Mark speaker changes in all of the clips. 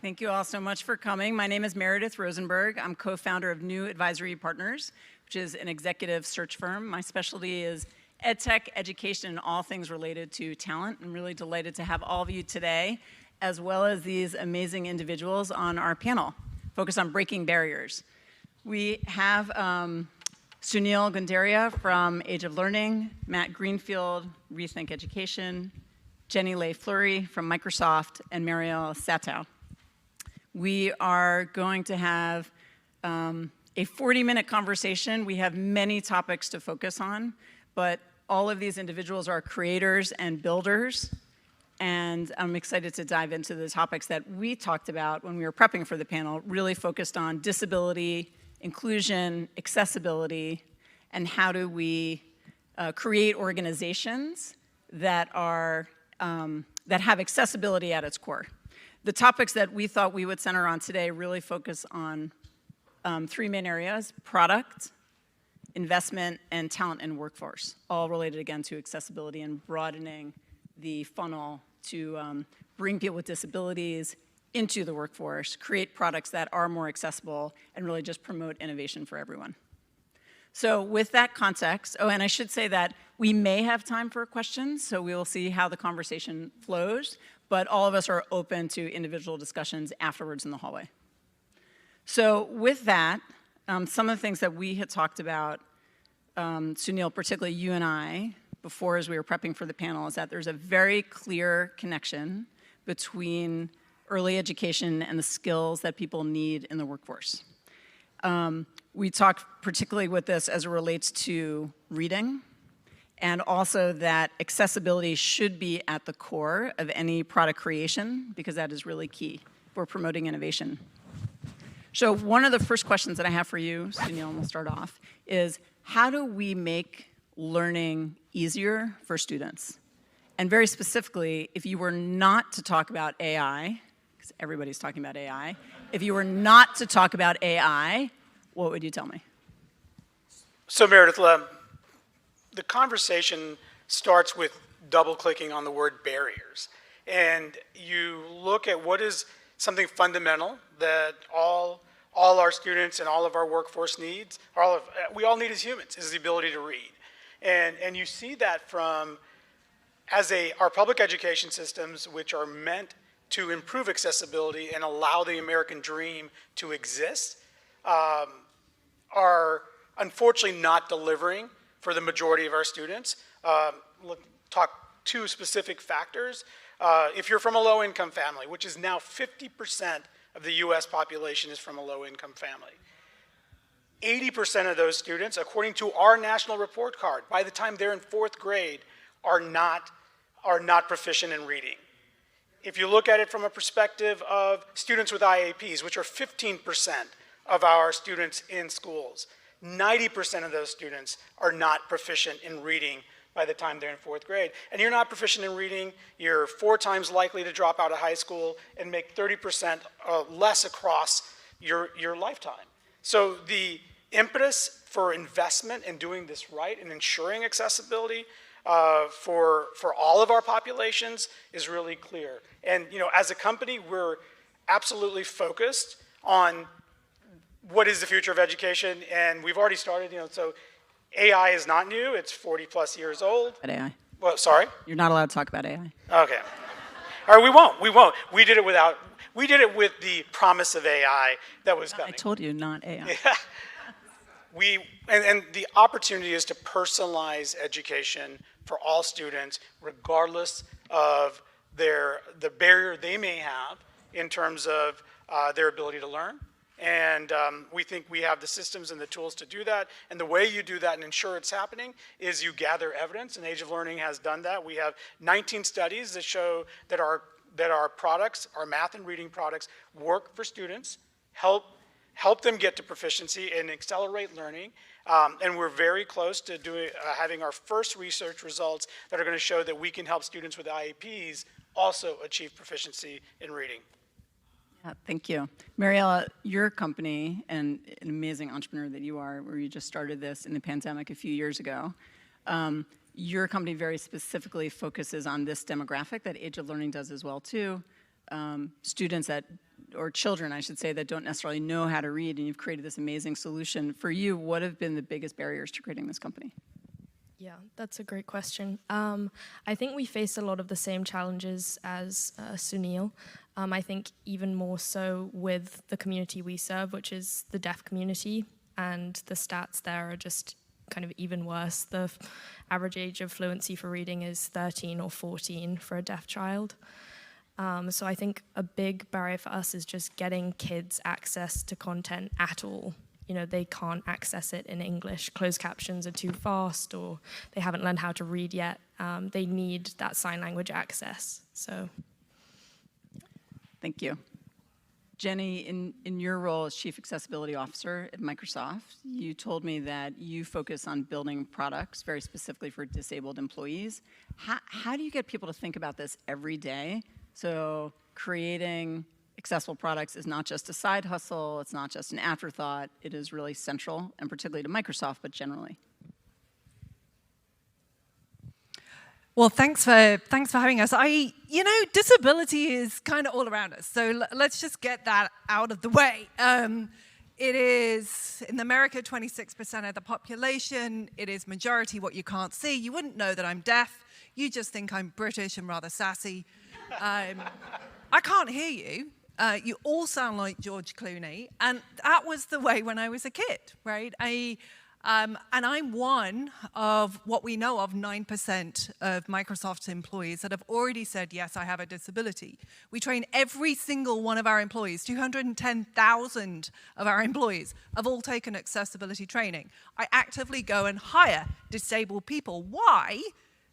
Speaker 1: Thank you all so much for coming. My name is Meredith Rosenberg. I'm co-founder of New Advisory Partners, which is an executive search firm. My specialty is EdTech, education, and all things related to talent. I'm really delighted to have all of you today, as well as these amazing individuals on our panel, focused on breaking barriers. We have Sunil Gunderia from Age of Learning, Matt Greenfield, Rethink Education, Jenny Lay-Flurrie from Microsoft, and Mariella Satow. We are going to have a 40-minute conversation. We have many topics to focus on, but all of these individuals are creators and builders, and I'm excited to dive into the topics that we talked about when we were prepping for the panel, really focused on disability, inclusion, accessibility, and how do we create organizations that are that have accessibility at its core. The topics that we thought we would center on today really focus on three main areas: product, investment, and talent and workforce, all related again to accessibility and broadening the funnel to bring people with disabilities into the workforce, create products that are more accessible, and really just promote innovation for everyone. So with that context, oh, and I should say that we may have time for questions, so we will see how the conversation flows, but all of us are open to individual discussions afterwards in the hallway. So with that, some of the things that we had talked about, Sunil, particularly you and I, before as we were prepping for the panel, is that there's a very clear connection between early education and the skills that people need in the workforce. We talked particularly with this as it relates to reading, and also that accessibility should be at the core of any product creation, because that is really key for promoting innovation. So one of the first questions that I have for you, Sunil, and we'll start off, is how do we make learning easier for students? And very specifically, if you were not to talk about AI, because everybody's talking about AI, if you were not to talk about AI, what would you tell me?
Speaker 2: So Meredith, the conversation starts with double-clicking on the word barriers. And you look at what is something fundamental that all our students and all of our workforce needs, we all need as humans, is the ability to read. And you see that from, our public education systems, which are meant to improve accessibility and allow the American dream to exist, are unfortunately not delivering for the majority of our students. Talk two specific factors. If you're from a low-income family, which is now 50% of the US population is from a low-income family, 80% of those students, according to our national report card, by the time they're in 4th grade, are not proficient in reading. If you look at it from a perspective of students with IAPs, which are 15% of our students in schools, 90% of those students are not proficient in reading by the time they're in 4th grade. And you're not proficient in reading, you're 4 times likely to drop out of high school and make 30% less across your lifetime. So the impetus for investment in doing this right and ensuring accessibility for all of our populations is really clear. And as a company, we're absolutely focused on what is the future of education, and we've already started, so AI is not new, it's 40 plus years old.
Speaker 1: About AI.
Speaker 2: Well, sorry?
Speaker 1: You're not allowed to talk about AI.
Speaker 2: Okay. All right, we won't. We did it with the promise of AI that was coming.
Speaker 1: I told you, not AI.
Speaker 2: Yeah. And the opportunity is to personalize education for all students, regardless of the barrier they may have in terms of their ability to learn. And we think we have the systems and the tools to do that. And the way you do that and ensure it's happening is you gather evidence, and Age of Learning has done that. We have 19 studies that show that our products, our math and reading products, work for students, help them get to proficiency and accelerate learning. And we're very close to having our first research results that are going to show that we can help students with IEPs also achieve proficiency in reading.
Speaker 1: Yeah, thank you. Mariella, your company, and an amazing entrepreneur that you are, where you just started this in the pandemic a few years ago, your company very specifically focuses on this demographic that Age of Learning does as well too, students that or children, I should say, that don't necessarily know how to read, and you've created this amazing solution. For you, what have been the biggest barriers to creating this company?
Speaker 3: Yeah, that's a great question. I think we face a lot of the same challenges as Sunil. I think even more so with the community we serve, which is the deaf community, and the stats there are just kind of even worse. The average age of fluency for reading is 13 or 14 for a deaf child. So I think a big barrier for us is just getting kids access to content at all. You know, they can't access it in English. Closed captions are too fast, or they haven't learned how to read yet. They need that sign language access. So,
Speaker 1: thank you. Jenny, in your role as Chief Accessibility Officer at Microsoft, you told me that you focus on building products very specifically for disabled employees. How do you get people to think about this every day? So creating accessible products is not just a side hustle, it's not just an afterthought, it is really central, and particularly to Microsoft, but generally.
Speaker 4: Well, thanks for having us. Disability is kind of all around us, so let's just get that out of the way. It is, in America, 26% of the population. It is majority what you can't see. You wouldn't know that I'm deaf. You just think I'm British and rather sassy. I can't hear you. You all sound like George Clooney, and that was the way when I was a kid, right? And I'm one of what we know of 9% of Microsoft's employees that have already said, yes, I have a disability. We train every single one of our employees. 210,000 of our employees have all taken accessibility training. I actively go and hire disabled people. Why?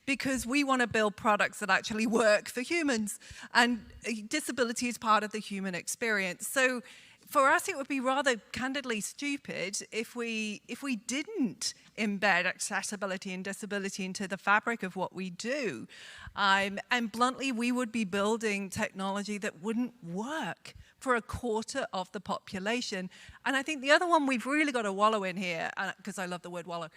Speaker 4: Because we want to build products that actually work for humans. And disability is part of the human experience. So for us, it would be rather candidly stupid if we didn't embed accessibility and disability into the fabric of what we do. And bluntly, we would be building technology that wouldn't work for a quarter of the population. And I think the other one we've really got to wallow in here, because I love the word wallow,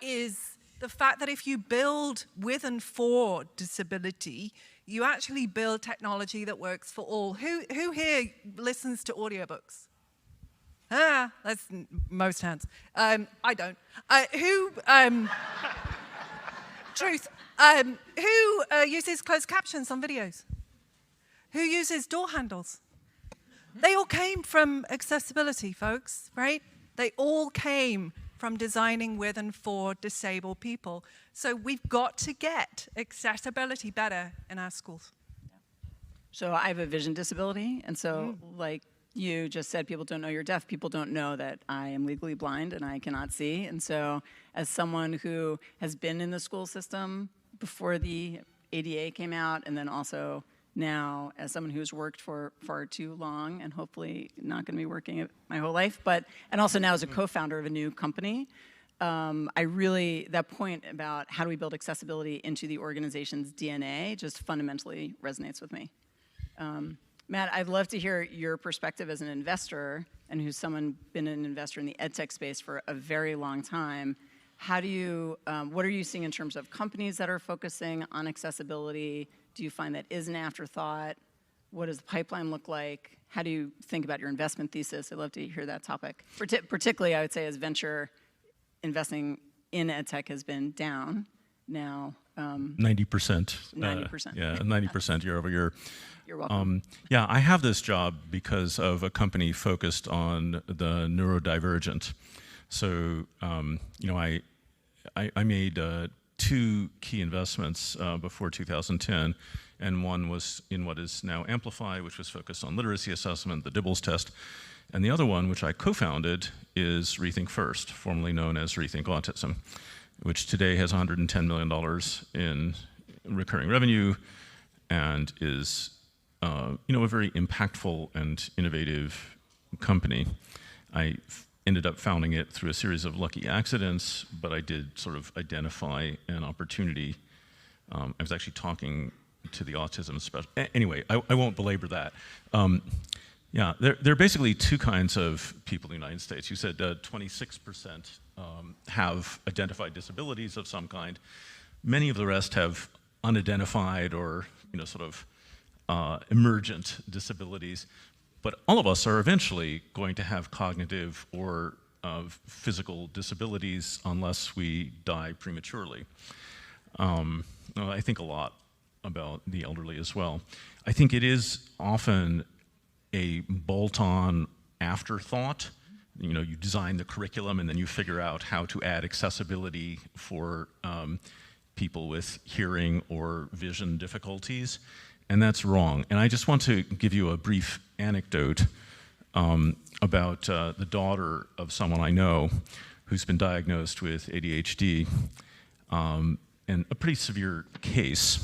Speaker 4: is the fact that if you build with and for disability, you actually build technology that works for all. Who here listens to audiobooks? That's most hands. I don't. Truth. Who uses closed captions on videos? Who uses door handles? They all came from accessibility, folks, right? They all came from designing with and for disabled people. So we've got to get accessibility better in our schools.
Speaker 1: So I have a vision disability, and so like you just said, people don't know you're deaf. People don't know that I am legally blind and I cannot see. And so as someone who has been in the school system before the ADA came out, and then also now as someone who's worked for far too long and hopefully not going to be working my whole life, and also now as a co-founder of a new company, that point about how do we build accessibility into the organization's DNA just fundamentally resonates with me. Matt, I'd love to hear your perspective as an investor and who's been an investor in the edtech space for a very long time. How do you, what are you seeing in terms of companies that are focusing on accessibility? Do you find that is an afterthought? What does the pipeline look like? How do you think about your investment thesis? I'd love to hear that topic. Particularly, I would say, as venture investing in edtech has been down now.
Speaker 5: 90%.
Speaker 1: 90%.
Speaker 5: Yeah, 90% year over year.
Speaker 1: You're welcome.
Speaker 5: Yeah, I have this job because of a company focused on the neurodivergent. So, I made 2 key investments before 2010, and one was in what is now Amplify, which was focused on literacy assessment, the Dibbles test, and the other one, which I co-founded, is Rethink First, formerly known as Rethink Autism, which today has $110 million in recurring revenue and is a very impactful and innovative company. I ended up founding it through a series of lucky accidents, but I did sort of identify an opportunity. I was actually talking to the autism specialist. Anyway, I won't belabor that. Yeah, there are basically 2 kinds of people in the United States. You said 26% have identified disabilities of some kind. Many of the rest have unidentified or sort of emergent disabilities. but all of us are eventually going to have cognitive or physical disabilities unless we die prematurely. I think a lot about the elderly as well. I think it is often a bolt-on afterthought. You know, you design the curriculum and then you figure out how to add accessibility for people with hearing or vision difficulties, and that's wrong. And I just want to give you a brief anecdote about the daughter of someone I know who's been diagnosed with ADHD, and a pretty severe case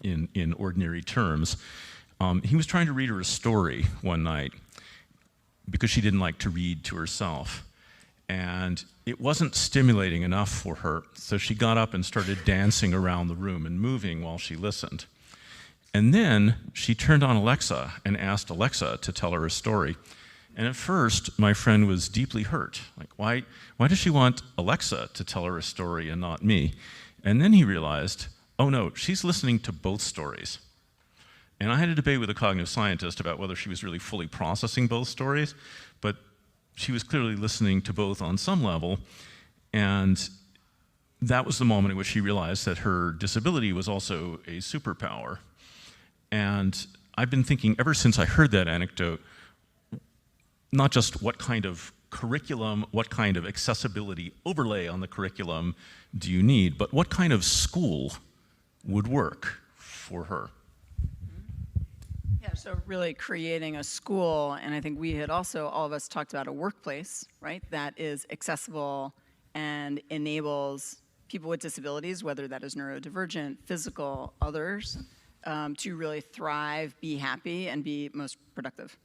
Speaker 5: in ordinary terms. He was trying to read her a story one night because she didn't like to read to herself. And it wasn't stimulating enough for her, so she got up and started dancing around the room and moving while she listened. And then she turned on Alexa and asked Alexa to tell her a story. And at first, my friend was deeply hurt. Like, why does she want Alexa to tell her a story and not me? And then he realized, oh no, she's listening to both stories. And I had a debate with a cognitive scientist about whether she was really fully processing both stories, but she was clearly listening to both on some level. And that was the moment in which she realized that her disability was also a superpower. And I've been thinking ever since I heard that anecdote, not just what kind of curriculum, what kind of accessibility overlay on the curriculum do you need, but what kind of school would work for her?
Speaker 1: Yeah, so really creating a school, and I think we had also, all of us talked about a workplace, right, that is accessible and enables people with disabilities, whether that is neurodivergent, physical, others, to really thrive, be happy, and be most productive.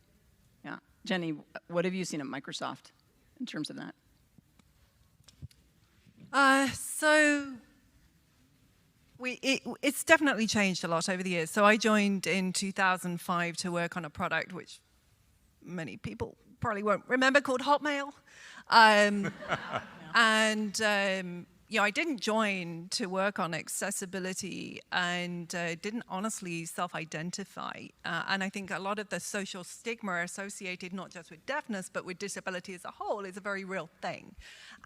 Speaker 1: Yeah. Jenny, what have you seen at Microsoft in terms of that?
Speaker 4: It's definitely changed a lot over the years. So I joined in 2005 to work on a product which many people probably won't remember, called Hotmail. I didn't join to work on accessibility and didn't honestly self-identify. And I think a lot of the social stigma associated not just with deafness, but with disability as a whole is a very real thing.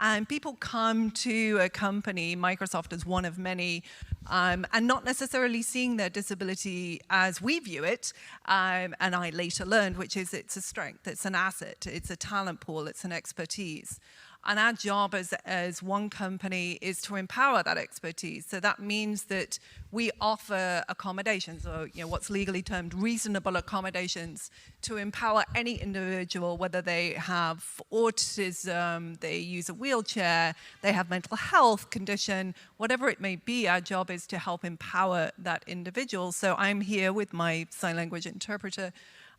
Speaker 4: And people come to a company, Microsoft is one of many, and not necessarily seeing their disability as we view it, and I later learned, which is it's a strength, it's an asset, it's a talent pool, it's an expertise. And our job as one company is to empower that expertise. So that means that we offer accommodations, or what's legally termed reasonable accommodations, to empower any individual, whether they have autism, they use a wheelchair, they have mental health condition, whatever it may be. Our job is to help empower that individual. So I'm here with my sign language interpreter.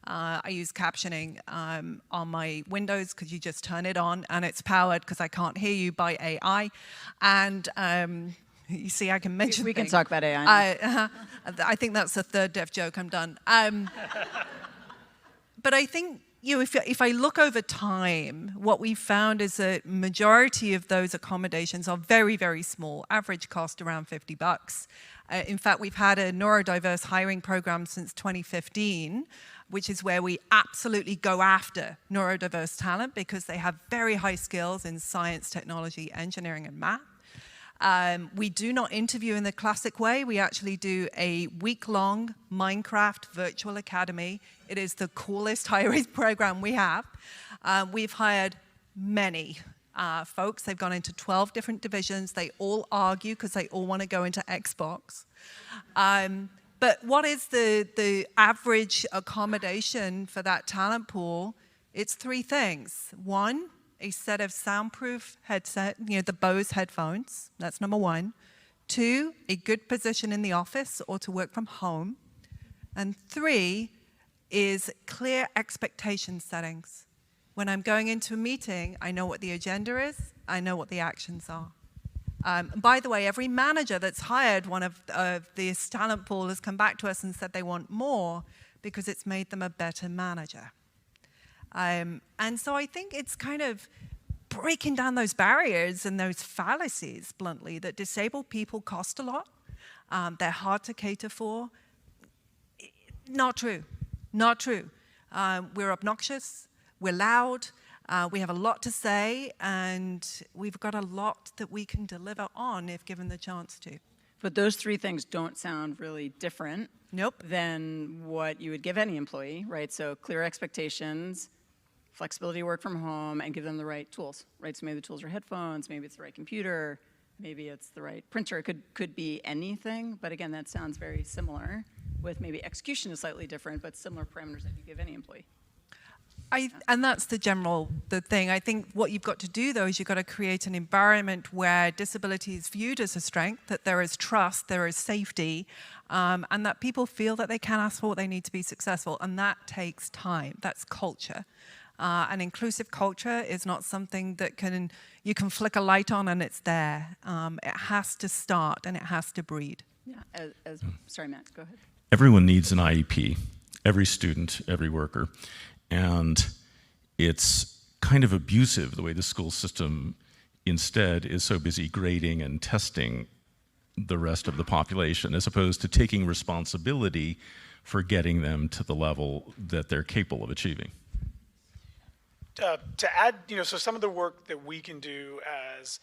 Speaker 4: I use captioning on my Windows because you just turn it on and it's powered because I can't hear you by AI. And you see, I can mention
Speaker 1: We can talk about AI.
Speaker 4: I think that's the third deaf joke. I'm done. But I think if I look over time, what we've found is that majority of those accommodations are very, very small. Average cost around $50. In fact, we've had a neurodiverse hiring program since 2015, which is where we absolutely go after neurodiverse talent because they have very high skills in science, technology, engineering, and math. We do not interview in the classic way. We actually do a week-long Minecraft virtual academy. It is the coolest hiring program we have. We've hired many folks. They've gone into 12 different divisions. They all argue because they all want to go into Xbox. But what is the average accommodation for that talent pool? It's three things. One, a set of soundproof headset, the Bose headphones. That's number one. Two, a good position in the office or to work from home. And three is clear expectation settings. When I'm going into a meeting, I know what the agenda is. I know what the actions are. By the way, every manager that's hired one of this talent pool has come back to us and said they want more because it's made them a better manager. And so I think it's kind of breaking down those barriers and those fallacies, bluntly, that disabled people cost a lot. They're hard to cater for. Not true. Not true. We're obnoxious, we're loud, we have a lot to say, and we've got a lot that we can deliver on if given the chance to.
Speaker 1: But those three things don't sound really different
Speaker 4: Nope.
Speaker 1: than what you would give any employee, right? So clear expectations, flexibility to work from home, and give them the right tools, right? So maybe the tools are headphones, maybe it's the right computer, maybe it's the right printer. It could be anything, but again, that sounds very similar, with maybe execution is slightly different, but similar parameters that you give any employee.
Speaker 4: And that's the thing. I think what you've got to do, though, is you've got to create an environment where disability is viewed as a strength, that there is trust, there is safety, and that people feel that they can ask for what they need to be successful. And that takes time. That's culture. An inclusive culture is not something that you can flick a light on and it's there. It has to start and it has to breed.
Speaker 1: Yeah, sorry, Matt, go ahead.
Speaker 5: Everyone needs an IEP, every student, every worker. And it's kind of abusive the way the school system instead is so busy grading and testing the rest of the population, as opposed to taking responsibility for getting them to the level that they're capable of achieving.
Speaker 2: To add, so some of the work that we can do as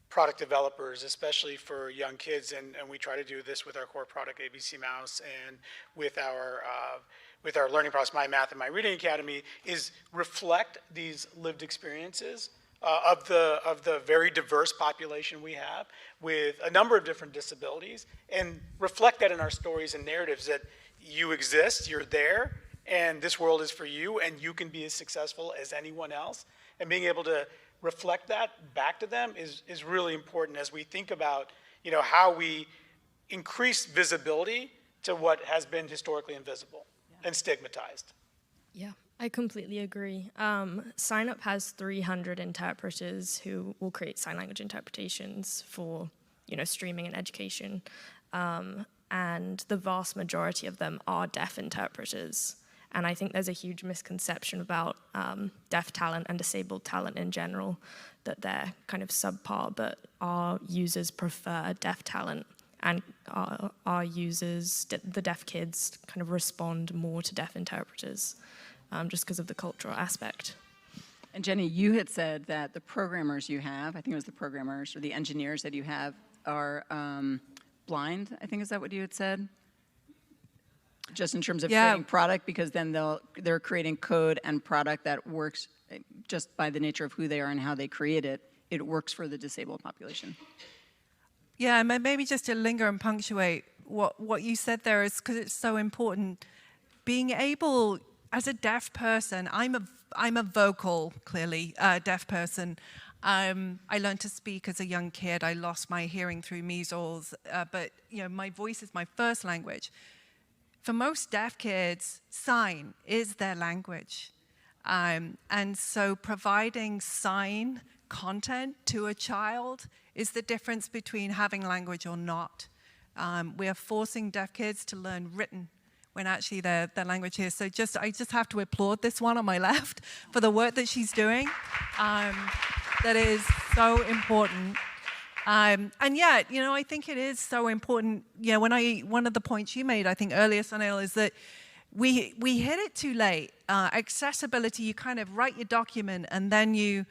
Speaker 2: product developers, especially for young kids, and we try to do this with our core product, ABC Mouse, and with our learning process, My Math and My Reading Academy, is reflect these lived experiences of the very diverse population we have with a number of different disabilities, and reflect that in our stories and narratives that you exist, you're there, and this world is for you, and you can be as successful as anyone else. And being able to reflect that back to them is really important as we think about how we increase visibility to what has been historically invisible and stigmatized.
Speaker 3: Yeah, I completely agree. SignUp has 300 interpreters who will create sign language interpretations for streaming and education, and the vast majority of them are deaf interpreters. And I think there's a huge misconception about deaf talent and disabled talent in general, that they're kind of subpar, but our users prefer deaf talent, and our users, the deaf kids, kind of respond more to deaf interpreters just because of the cultural aspect.
Speaker 1: And Jenny, you had said that the programmers you have, I think it was the programmers or the engineers that you have, are blind. I think, is that what you had said? Just in terms of creating product, because then they're creating code and product that works just by the nature of who they are and how they create it. It works for the disabled population.
Speaker 4: Yeah, maybe just to linger and punctuate what you said there, is because it's so important. Being able, as a deaf person, I'm a vocal, clearly, deaf person. I learned to speak as a young kid. I lost my hearing through measles, but my voice is my first language. For most deaf kids, sign is their language. And so providing sign content to a child is the difference between having language or not. We are forcing deaf kids to learn written when actually their language is. So I just have to applaud this one on my left for the work that she's doing. That is so important. And yet, I think it is so important. One of the points you made, I think earlier, Sunil, is that we hit it too late. Accessibility, you kind of write your document and then you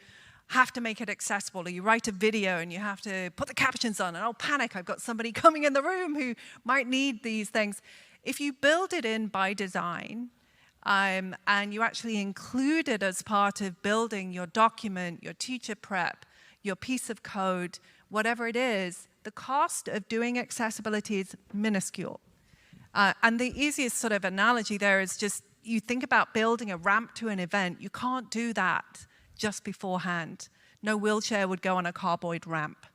Speaker 4: have to make it accessible, or you write a video and you have to put the captions on, and oh, panic, I've got somebody coming in the room who might need these things. If you build it in by design, and you actually include it as part of building your document, your teacher prep, your piece of code, whatever it is, the cost of doing accessibility is minuscule. And the easiest sort of analogy there is just, you think about building a ramp to an event. You can't do that just beforehand. No wheelchair would go on a cardboard ramp.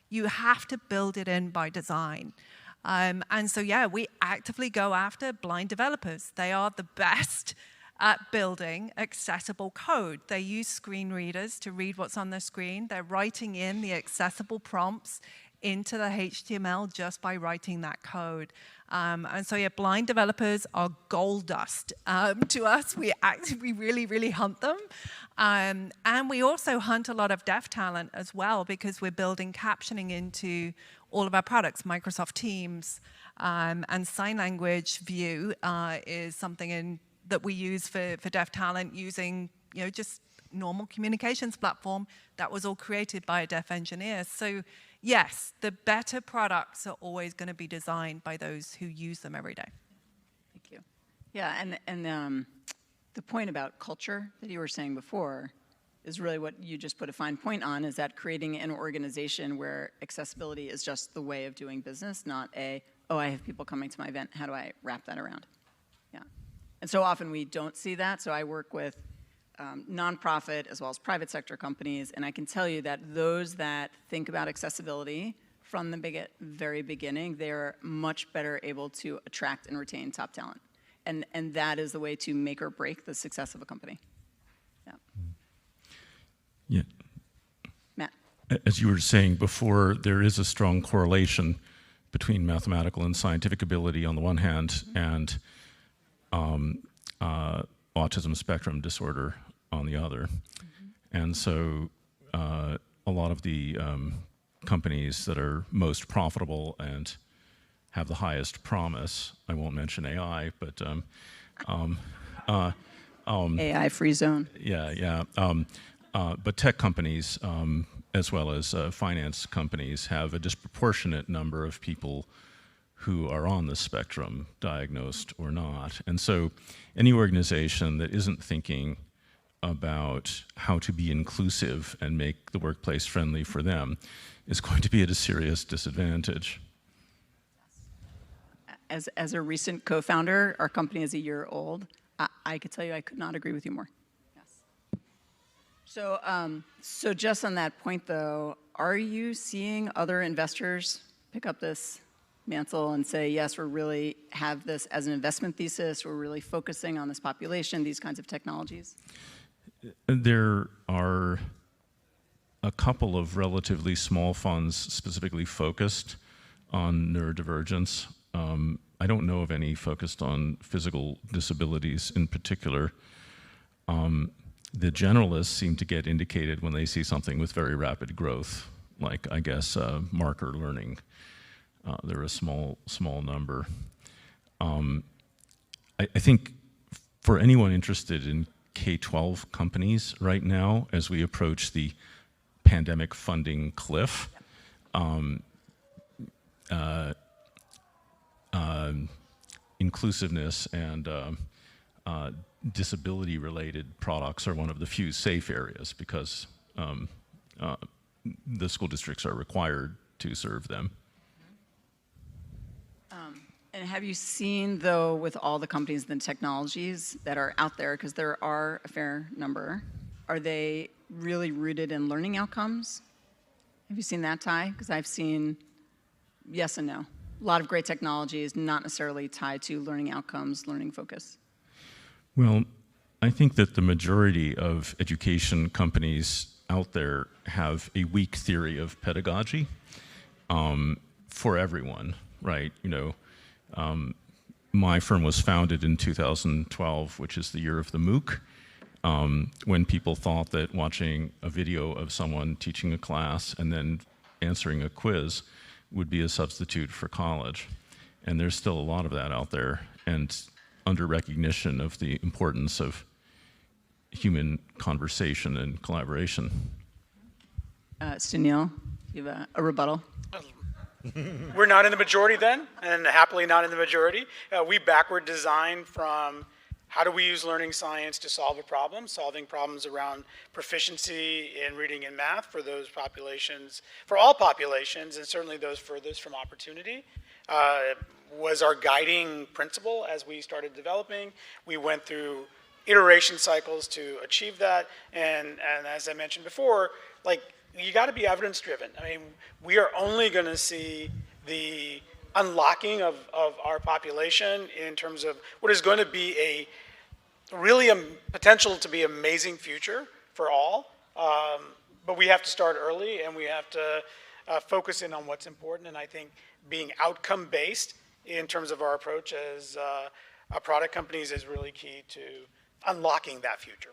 Speaker 4: You have to build it in by design. And so, we actively go after blind developers. They are the best at building accessible code. They use screen readers to read what's on the screen. They're writing in the accessible prompts into the HTML just by writing that code. And so, blind developers are gold dust to us. We really, really hunt them. And we also hunt a lot of deaf talent as well, because we're building captioning into all of our products. Microsoft Teams and sign language view is something in that we use for deaf talent using, just normal communications platform. That was all created by a deaf engineer. So yes, the better products are always going to be designed by those who use them every day.
Speaker 1: Thank you. Yeah, and the point about culture that you were saying before is really what you just put a fine point on, is that creating an organization where accessibility is just the way of doing business, not oh, I have people coming to my event, how do I wrap that around? Yeah. And so often we don't see that, so I work with nonprofit as well as private sector companies, and I can tell you that those that think about accessibility from the very beginning, they're much better able to attract and retain top talent. And that is the way to make or break the success of a company. Yeah.
Speaker 5: Yeah.
Speaker 1: Matt.
Speaker 5: As you were saying before, there is a strong correlation between mathematical and scientific ability on the one hand and autism spectrum disorder on the other. And so a lot of the companies that are most profitable and have the highest promise, I won't mention AI, but
Speaker 1: AI-free zone.
Speaker 5: yeah. But tech companies, as well as finance companies, have a disproportionate number of people who are on the spectrum, diagnosed or not. And so any organization that isn't thinking about how to be inclusive and make the workplace friendly for them is going to be at a serious disadvantage.
Speaker 1: As a recent co-founder, our company is a year old. I could tell you I could not agree with you more. Yes. So just on that point, though, are you seeing other investors pick up this mantle and say, yes, we really have this as an investment thesis, we're really focusing on this population, these kinds of technologies?
Speaker 5: There are a couple of relatively small funds specifically focused on neurodivergence. I don't know of any focused on physical disabilities in particular. The generalists seem to get indicated when they see something with very rapid growth, like, I guess, marker learning. They're a small number. I think for anyone interested in K-12 companies right now, as we approach the pandemic funding cliff, inclusiveness and disability-related products are one of the few safe areas because the school districts are required to serve them.
Speaker 1: And have you seen, though, with all the companies and technologies that are out there, because there are a fair number, are they really rooted in learning outcomes? Have you seen that tie? Because I've seen yes and no. A lot of great technologies not necessarily tied to learning outcomes, learning focus.
Speaker 5: Well, I think that the majority of education companies out there have a weak theory of pedagogy for everyone, right? My firm was founded in 2012, which is the year of the MOOC, when people thought that watching a video of someone teaching a class and then answering a quiz would be a substitute for college. And there's still a lot of that out there, and under recognition of the importance of human conversation and collaboration.
Speaker 1: Sunil, you have a rebuttal?
Speaker 2: We're not in the majority then, and happily not in the majority. We backward design from how do we use learning science to solve a problem, solving problems around proficiency in reading and math for those populations, for all populations, and certainly those furthest from opportunity, was our guiding principle as we started developing. We went through iteration cycles to achieve that, and as I mentioned before, you got to be evidence-driven. I mean, we are only going to see the unlocking of our population in terms of what is going to be really a potential to be amazing future for all. But we have to start early, and we have to focus in on what's important. And I think being outcome-based in terms of our approach as product companies is really key to unlocking that future.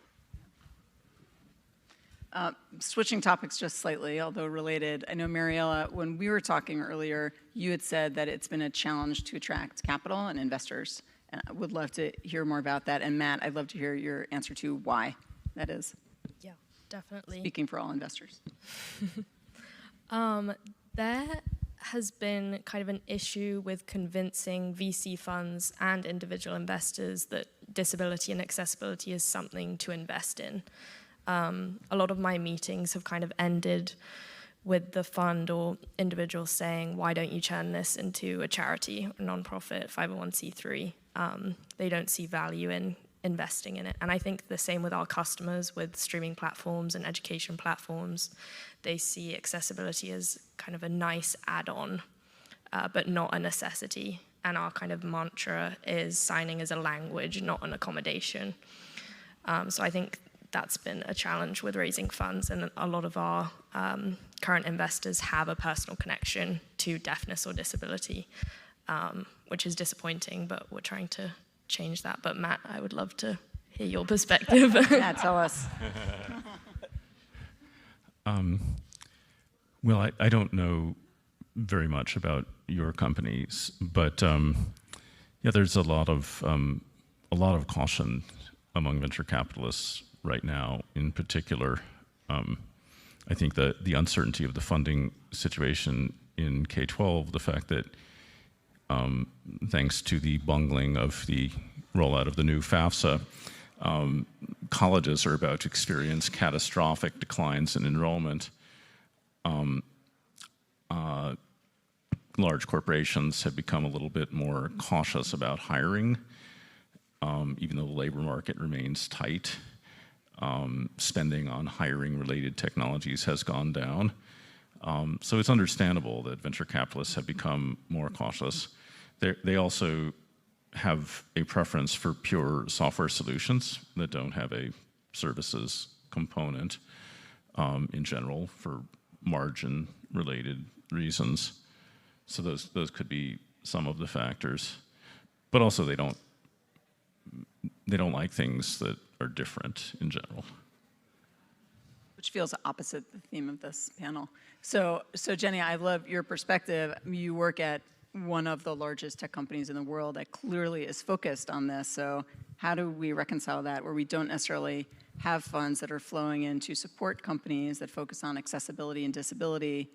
Speaker 1: Switching topics just slightly, although related, I know, Mariella, when we were talking earlier, you had said that it's been a challenge to attract capital and investors. And I would love to hear more about that. And Matt, I'd love to hear your answer to why that is,
Speaker 3: Yeah, definitely.
Speaker 1: speaking for all investors.
Speaker 3: There has been kind of an issue with convincing VC funds and individual investors that disability and accessibility is something to invest in. A lot of my meetings have kind of ended with the fund or individuals saying, why don't you turn this into a charity, a nonprofit, 501c3? They don't see value in investing in it. And I think the same with our customers, with streaming platforms and education platforms. They see accessibility as kind of a nice add-on, but not a necessity. And our kind of mantra is signing as a language, not an accommodation. So I think that's been a challenge with raising funds, and a lot of our current investors have a personal connection to deafness or disability, which is disappointing, but we're trying to change that. But Matt, I would love to hear your perspective.
Speaker 1: Yeah, tell us.
Speaker 5: Well, I don't know very much about your companies, but yeah, there's a lot of caution among venture capitalists right now. In particular, I think that the uncertainty of the funding situation in K-12, the fact that thanks to the bungling of the rollout of the new FAFSA, colleges are about to experience catastrophic declines in enrollment. Large corporations have become a little bit more cautious about hiring, even though the labor market remains tight. Spending on hiring-related technologies has gone down. So it's understandable that venture capitalists have become more cautious. They also have a preference for pure software solutions that don't have a services component in general for margin-related reasons. So those could be some of the factors. But also they don't like things that are different in general.
Speaker 1: Which feels opposite the theme of this panel. So Jenny, I love your perspective. You work at one of the largest tech companies in the world that clearly is focused on this. So how do we reconcile that, where we don't necessarily have funds that are flowing in to support companies that focus on accessibility and disability,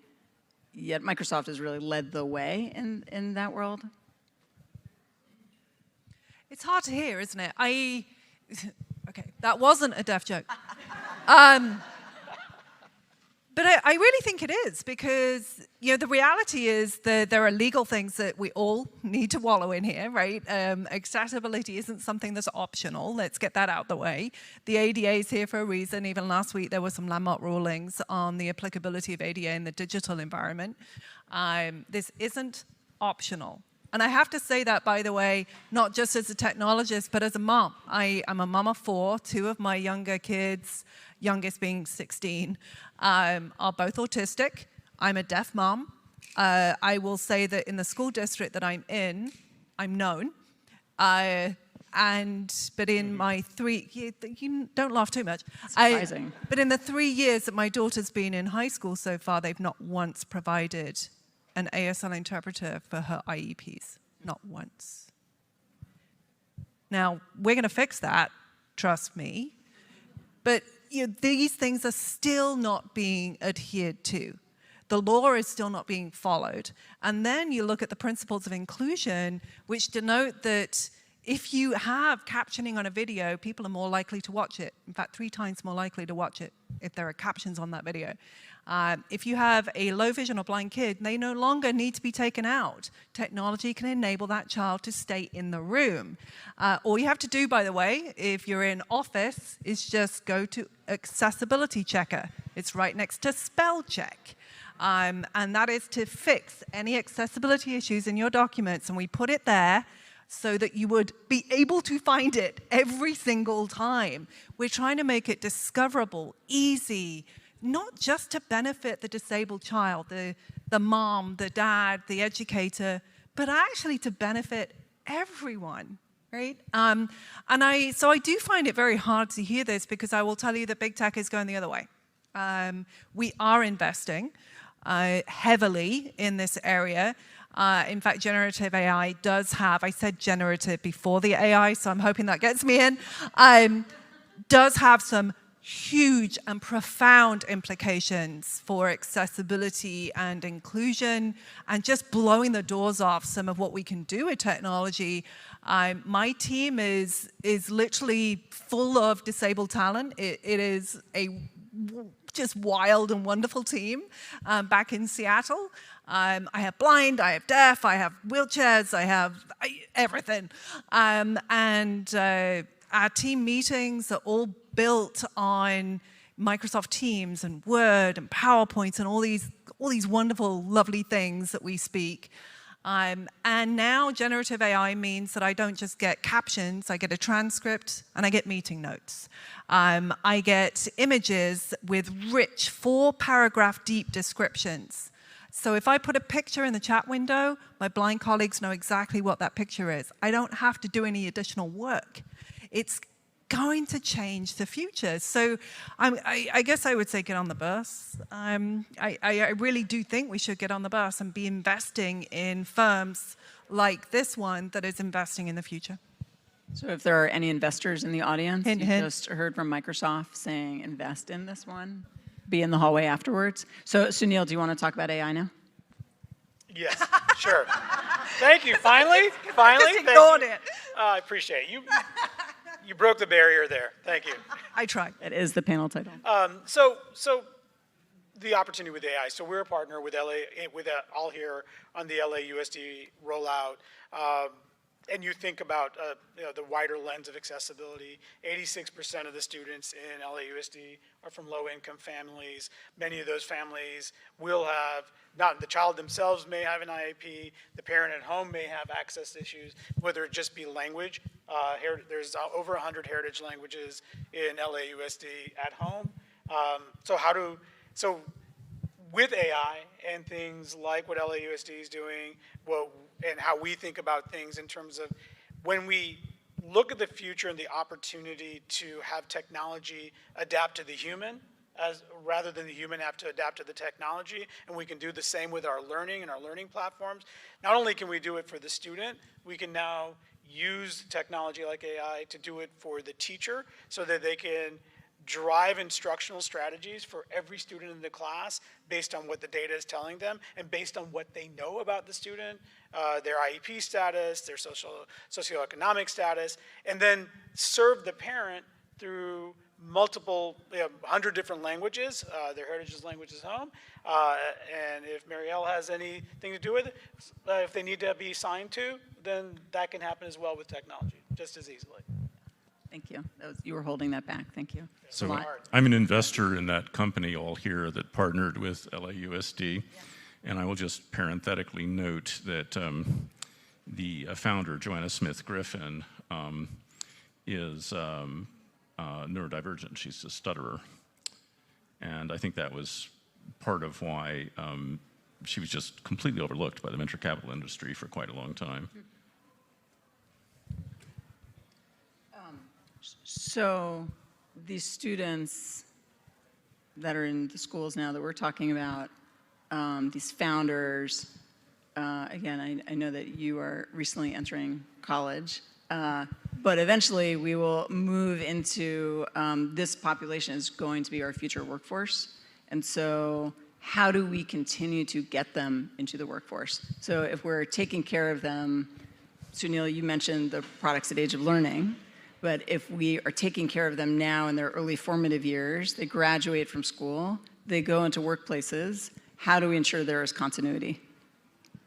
Speaker 1: yet Microsoft has really led the way in that world?
Speaker 4: It's hard to hear, isn't it? Okay, that wasn't a deaf joke. But I really think it is, because the reality is that there are legal things that we all need to wallow in here, right? Accessibility isn't something that's optional. Let's get that out the way. The ADA is here for a reason. Even last week, there were some landmark rulings on the applicability of ADA in the digital environment. This isn't optional. And I have to say that, by the way, not just as a technologist, but as a mom. I'm a mom of 4. 2 of my younger kids, youngest being 16, are both autistic. I'm a deaf mom. I will say that in the school district that I'm in, I'm known. But in my 3, you don't laugh too much.
Speaker 1: Surprising.
Speaker 4: But in the 3 years that my daughter's been in high school so far, they've not once provided an ASL interpreter for her IEPs. Not once. Now, we're going to fix that, trust me. But these things are still not being adhered to. The law is still not being followed. And then you look at the principles of inclusion, which denote that if you have captioning on a video, people are more likely to watch it. In fact, 3 times more likely to watch it if there are captions on that video. If you have a low vision or blind kid, they no longer need to be taken out. Technology can enable that child to stay in the room. All you have to do, by the way, if you're in Office, is just go to Accessibility Checker. It's right next to Spell Check. And that is to fix any accessibility issues in your documents. And we put it there so that you would be able to find it every single time. We're trying to make it discoverable, easy, not just to benefit the disabled child, the mom, the dad, the educator, but actually to benefit everyone, right? So I do find it very hard to hear this, because I will tell you that big tech is going the other way. We are investing heavily in this area. In fact, generative AI does have, I said generative before the AI, so I'm hoping that gets me in, does have some huge and profound implications for accessibility and inclusion, and just blowing the doors off some of what we can do with technology. My team is literally full of disabled talent. It is a just wild and wonderful team back in Seattle. I have blind, I have deaf, I have wheelchairs, I have everything. Our team meetings are all built on Microsoft Teams and Word and PowerPoint and all these wonderful, lovely things that we speak. And now generative AI means that I don't just get captions, I get a transcript and I get meeting notes. I get images with rich 4-paragraph deep descriptions. So if I put a picture in the chat window, my blind colleagues know exactly what that picture is. I don't have to do any additional work. It's going to change the future. So I guess I would say get on the bus. I really do think we should get on the bus and be investing in firms like this one that is investing in the future.
Speaker 1: So if there are any investors in the audience,
Speaker 4: Hint,
Speaker 1: you
Speaker 4: hint.
Speaker 1: just heard from Microsoft saying invest in this one, be in the hallway afterwards. So Sunil, do you want to talk about AI now?
Speaker 2: Yes, sure. Thank you. Finally.
Speaker 4: Just
Speaker 2: Thank
Speaker 4: ignored
Speaker 2: you.
Speaker 4: it.
Speaker 2: I appreciate it. You broke the barrier there. Thank you.
Speaker 4: I tried.
Speaker 1: It is the panel title.
Speaker 2: So the opportunity with AI. So we're a partner with all here on the LAUSD rollout. And you think about the wider lens of accessibility. 86% of the students in LAUSD are from low-income families. Many of those families will have, not the child themselves may have an IEP, the parent at home may have access issues, whether it just be language. There's over 100 heritage languages in LAUSD at home. So with AI and things like what LAUSD is doing, and how we think about things in terms of when we look at the future and the opportunity to have technology adapt to the human, rather than the human have to adapt to the technology, and we can do the same with our learning and our learning platforms. Not only can we do it for the student, we can now use technology like AI to do it for the teacher so that they can drive instructional strategies for every student in the class based on what the data is telling them and based on what they know about the student, their IEP status, their socioeconomic status, and then serve the parent through multiple, 100 different languages, their heritage languages home. And if Mariella has anything to do with it, if they need to be assigned to, then that can happen as well with technology, just as easily.
Speaker 1: Thank you. You were holding that back. Thank you.
Speaker 5: So I'm an investor in that company all here that partnered with LAUSD. And I will just parenthetically note that the founder, Joanna Smith Griffin, is neurodivergent. She's a stutterer. And I think that was part of why she was just completely overlooked by the venture capital industry for quite a long time.
Speaker 1: So these students that are in the schools now that we're talking about, these founders, again, I know that you are recently entering college, but eventually we will move into, this population is going to be our future workforce. And so how do we continue to get them into the workforce? So if we're taking care of them, Sunil, you mentioned the products at age of learning. But if we are taking care of them now in their early formative years, they graduate from school, they go into workplaces, how do we ensure there is continuity?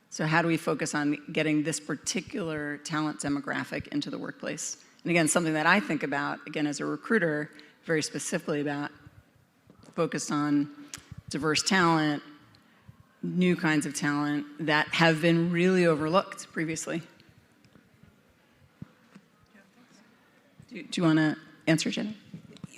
Speaker 1: So how do we focus on getting this particular talent demographic into the workplace? And again, something that I think about, again, as a recruiter, very specifically about, focused on diverse talent, new kinds of talent that have been really overlooked previously. Do you want to answer, Jenny?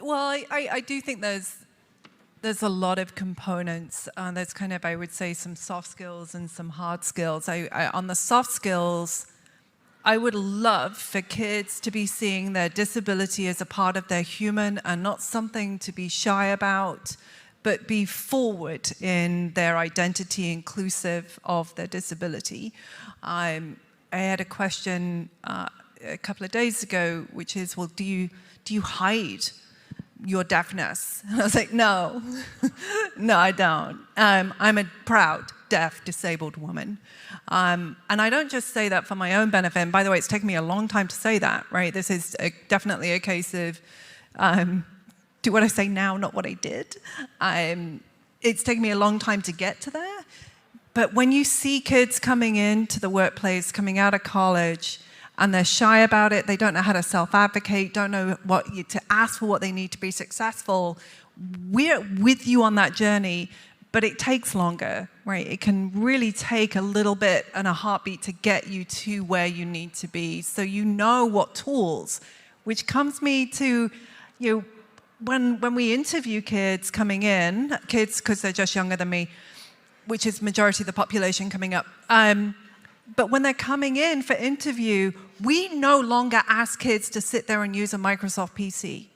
Speaker 4: Well, I do think there's a lot of components. There's kind of, I would say, some soft skills and some hard skills. On the soft skills, I would love for kids to be seeing their disability as a part of their human and not something to be shy about, but be forward in their identity, inclusive of their disability. I had a question a couple of days ago, which is, well, do you hide your deafness? And I was like, no, no, I don't. I'm a proud, deaf, disabled woman. And I don't just say that for my own benefit. And by the way, it's taken me a long time to say that, right? This is definitely a case of do what I say now, not what I did. It's taken me a long time to get to there. But when you see kids coming into the workplace, coming out of college, and they're shy about it, they don't know how to self-advocate, don't know to ask for what they need to be successful, we're with you on that journey, but it takes longer, right? It can really take a little bit and a heartbeat to get you to where you need to be. So you know what tools, which comes me to, when we interview kids coming in, kids because they're just younger than me, which is majority of the population coming up, but when they're coming in for interview, we no longer ask kids to sit there and use a Microsoft PC.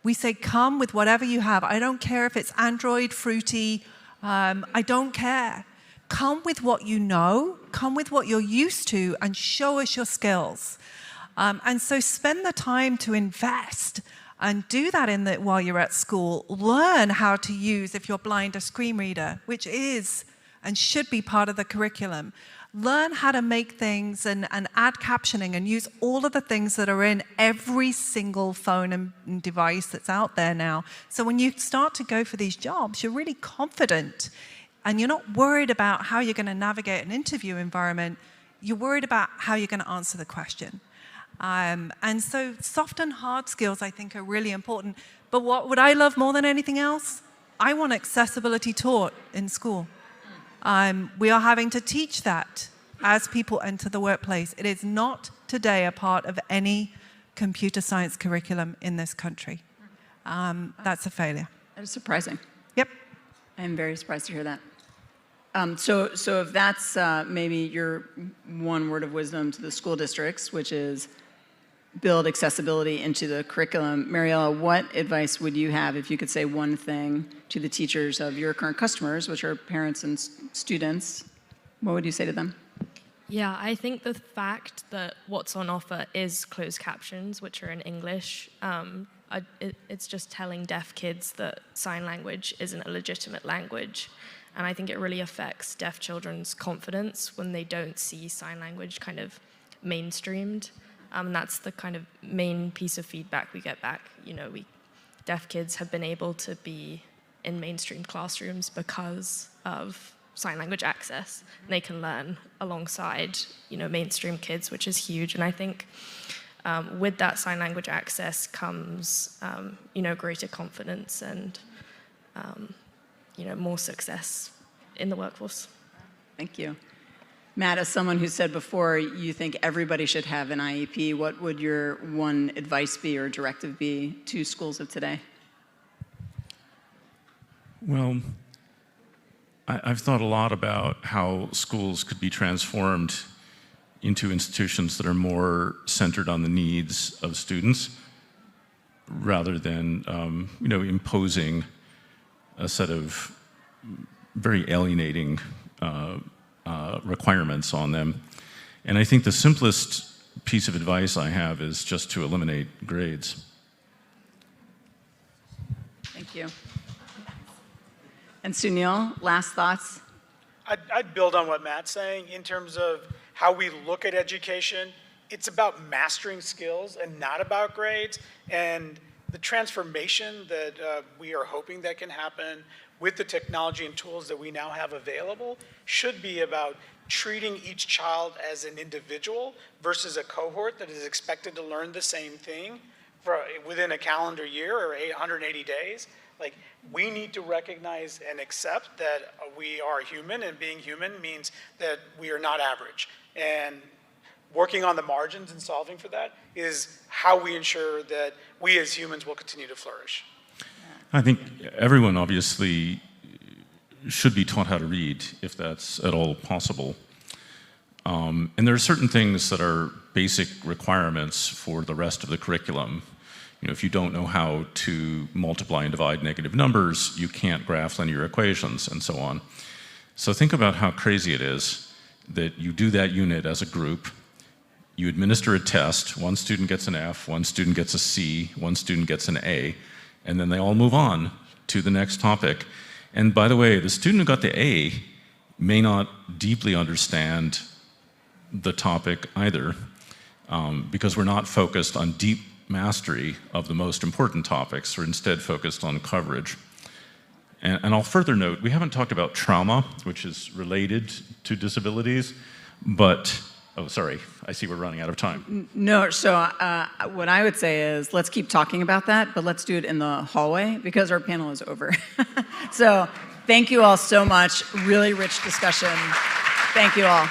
Speaker 4: We say, come with whatever you have. I don't care if it's Android, Fruity, I don't care. Come with what you know, come with what you're used to, and show us your skills. And so spend the time to invest and do that while you're at school. Learn how to use, if you're blind, a screen reader, which is and should be part of the curriculum. Learn how to make things and add captioning and use all of the things that are in every single phone and device that's out there now. So when you start to go for these jobs, you're really confident and you're not worried about how you're going to navigate an interview environment. You're worried about how you're going to answer the question. And so soft and hard skills, I think, are really important. But what would I love more than anything else? I want accessibility taught in school. We are having to teach that as people enter the workplace. It is not today a part of any computer science curriculum in this country. That's a failure.
Speaker 1: That is surprising.
Speaker 4: Yep.
Speaker 1: I'm very surprised to hear that. So if that's maybe your one word of wisdom to the school districts, which is build accessibility into the curriculum, Mariella, what advice would you have if you could say one thing to the teachers of your current customers, which are parents and students? What would you say to them?
Speaker 3: Yeah, I think the fact that what's on offer is closed captions, which are in English, it's just telling deaf kids that sign language isn't a legitimate language. And I think it really affects deaf children's confidence when they don't see sign language kind of mainstreamed. That's the kind of main piece of feedback we get back. Deaf kids have been able to be in mainstream classrooms because of sign language access. And they can learn alongside, mainstream kids, which is huge. And I think with that sign language access comes, greater confidence and, more success in the workforce.
Speaker 1: Thank you. Matt, as someone who said before you think everybody should have an IEP, what would your one advice be or directive be to schools of today?
Speaker 5: Well, I've thought a lot about how schools could be transformed into institutions that are more centered on the needs of students rather than imposing a set of very alienating requirements on them. And I think the simplest piece of advice I have is just to eliminate grades.
Speaker 1: Thank you. And Sunil, last thoughts?
Speaker 2: I'd build on what Matt's saying in terms of how we look at education. It's about mastering skills and not about grades. And the transformation that we are hoping that can happen with the technology and tools that we now have available should be about treating each child as an individual versus a cohort that is expected to learn the same thing within a calendar year or 180 days. Like, we need to recognize and accept that we are human, and being human means that we are not average. And working on the margins and solving for that is how we ensure that we as humans will continue to flourish.
Speaker 5: I think everyone obviously should be taught how to read if that's at all possible. And there are certain things that are basic requirements for the rest of the curriculum. if you don't know how to multiply and divide negative numbers, you can't graph linear equations, and so on. So think about how crazy it is that you do that unit as a group, you administer a test, one student gets an F, one student gets a C, one student gets an A, and then they all move on to the next topic. And by the way, the student who got the A may not deeply understand the topic either, because we're not focused on deep mastery of the most important topics. We're instead focused on coverage. And I'll further note, we haven't talked about trauma, which is related to disabilities, but, oh, sorry, I see we're running out of time.
Speaker 1: No, so what I would say is let's keep talking about that, but let's do it in the hallway because our panel is over. So thank you all so much. Really rich discussion. Thank you all.